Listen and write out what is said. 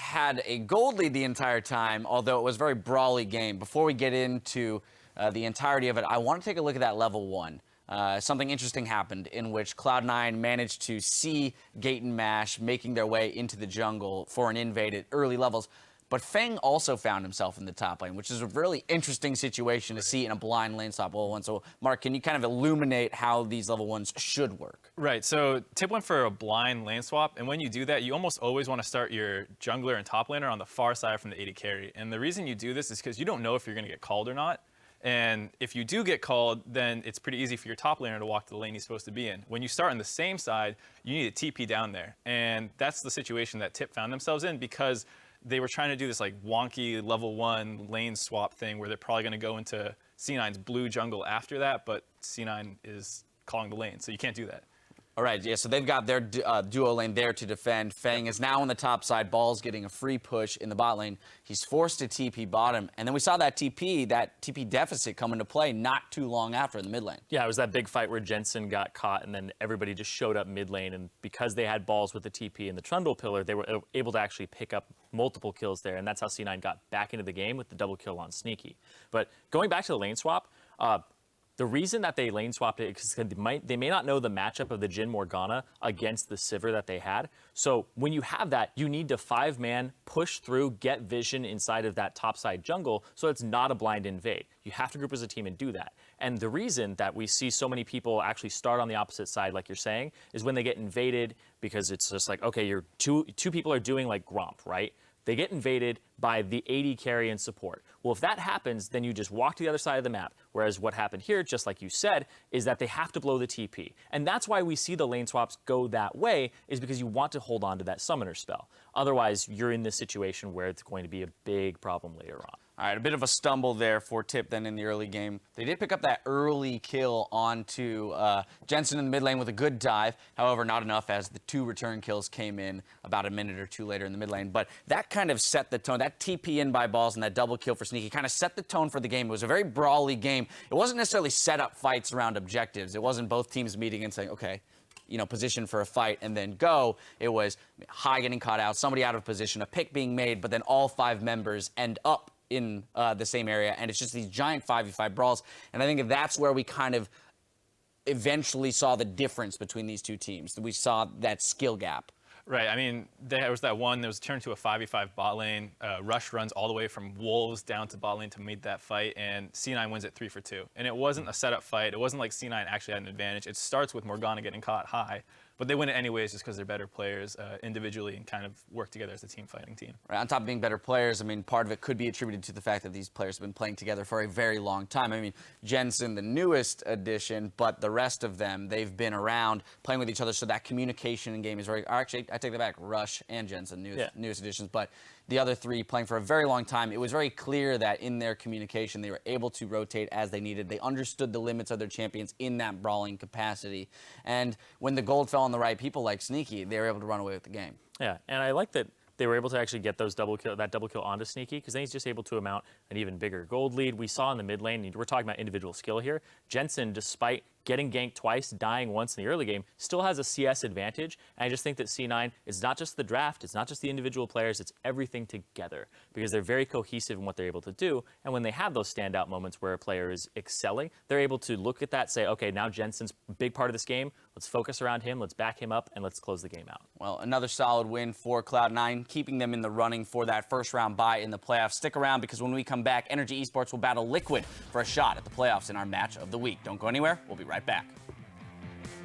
had a gold lead the entire time, although it was a very brawly game. Before we get into the entirety of it, I want to take a look at that level 1. Something interesting happened in which Cloud9 managed to see Gate and Mash making their way into the jungle for an invade at early levels. But Feng also found himself in the top lane, which is a really interesting situation to see in a blind lane swap level 1. So, Mark, can you kind of illuminate how these level 1s should work? Right, so tip 1 for a blind lane swap, and when you do that, you almost always want to start your jungler and top laner on the far side from the AD carry. And the reason you do this is because you don't know if you're going to get called or not. And if you do get called, then it's pretty easy for your top laner to walk to the lane he's supposed to be in. When you start on the same side, you need a TP down there. And that's the situation that Tip found themselves in because they were trying to do this like wonky level 1 lane swap thing where they're probably going to go into C9's blue jungle after that, but C9 is calling the lane, so you can't do that. All right, yeah, so they've got their duo lane there to defend. Feng is now on the top side. Ball's getting a free push in the bot lane. He's forced to TP bottom. And then we saw that TP deficit come into play not too long after in the mid lane. Yeah, it was that big fight where Jensen got caught and then everybody just showed up mid lane. And because they had balls with the TP and the Trundle pillar, they were able to actually pick up multiple kills there. And that's how C9 got back into the game with the double kill on Sneaky. But going back to the lane swap, the reason that they lane swapped it is because they may not know the matchup of the Jhin Morgana against the sivir that they had. So when you have that, you need to 5-man push through, get vision inside of that topside jungle so it's not a blind invade. You have to group as a team and do that. And the reason that we see so many people actually start on the opposite side, like you're saying, is when they get invaded because it's just like, okay, you're two people are doing like Gromp, right? They get invaded by the AD carry and support. Well, if that happens, then you just walk to the other side of the map. Whereas what happened here, just like you said, is that they have to blow the TP. And that's why we see the lane swaps go that way, is because you want to hold on to that summoner spell. Otherwise, you're in this situation where it's going to be a big problem later on. All right, a bit of a stumble there for Tip then in the early game. They did pick up that early kill onto Jensen in the mid lane with a good dive. However, not enough as the 2 return kills came in about a minute or 2 later in the mid lane. But that kind of set the tone. That TP in by balls and that double kill for Sneaky kind of set the tone for the game. It was a very brawly game. It wasn't necessarily set up fights around objectives. It wasn't both teams meeting and saying, okay, position for a fight and then go. It was High getting caught out, somebody out of position, a pick being made, but then all 5 members end up in the same area, and it's just these giant 5v5 brawls. And I think that's where we kind of eventually saw the difference between these two teams. We saw that skill gap. Right, I mean, there was that one that was turned to a 5v5 bot lane. Rush runs all the way from Wolves down to bot lane to meet that fight, and C9 wins it 3 for 2. And it wasn't a setup fight. It wasn't like C9 actually had an advantage. It starts with Morgana getting caught high, but they win it anyways just because they're better players individually and kind of work together as a team fighting team. Right, on top of being better players, I mean, part of it could be attributed to the fact that these players have been playing together for a very long time. I mean, Jensen, the newest addition, but the rest of them, they've been around playing with each other, so that communication in game is very... Actually, I take that back. Rush and Jensen, newest additions, but the other 3 playing for a very long time. It was very clear that in their communication, they were able to rotate as they needed. They understood the limits of their champions in that brawling capacity. And when the gold fell on the right people like Sneaky, they were able to run away with the game. Yeah, and I like that they were able to actually get that double kill onto Sneaky, because then he's just able to mount an even bigger gold lead. We saw in the mid lane, we're talking about individual skill here, Jensen, despite getting ganked twice, dying once in the early game, still has a CS advantage. And I just think that C9 is not just the draft, it's not just the individual players, it's everything together, because they're very cohesive in what they're able to do. And when they have those standout moments where a player is excelling, they're able to look at that, say, okay, now Jensen's a big part of this game. Let's focus around him, let's back him up, and let's close the game out. Well, another solid win for Cloud9, keeping them in the running for that first round bye in the playoffs. Stick around, because when we come back, Energy Esports will battle Liquid for a shot at the playoffs in our match of the week. Don't go anywhere. We'll be right back.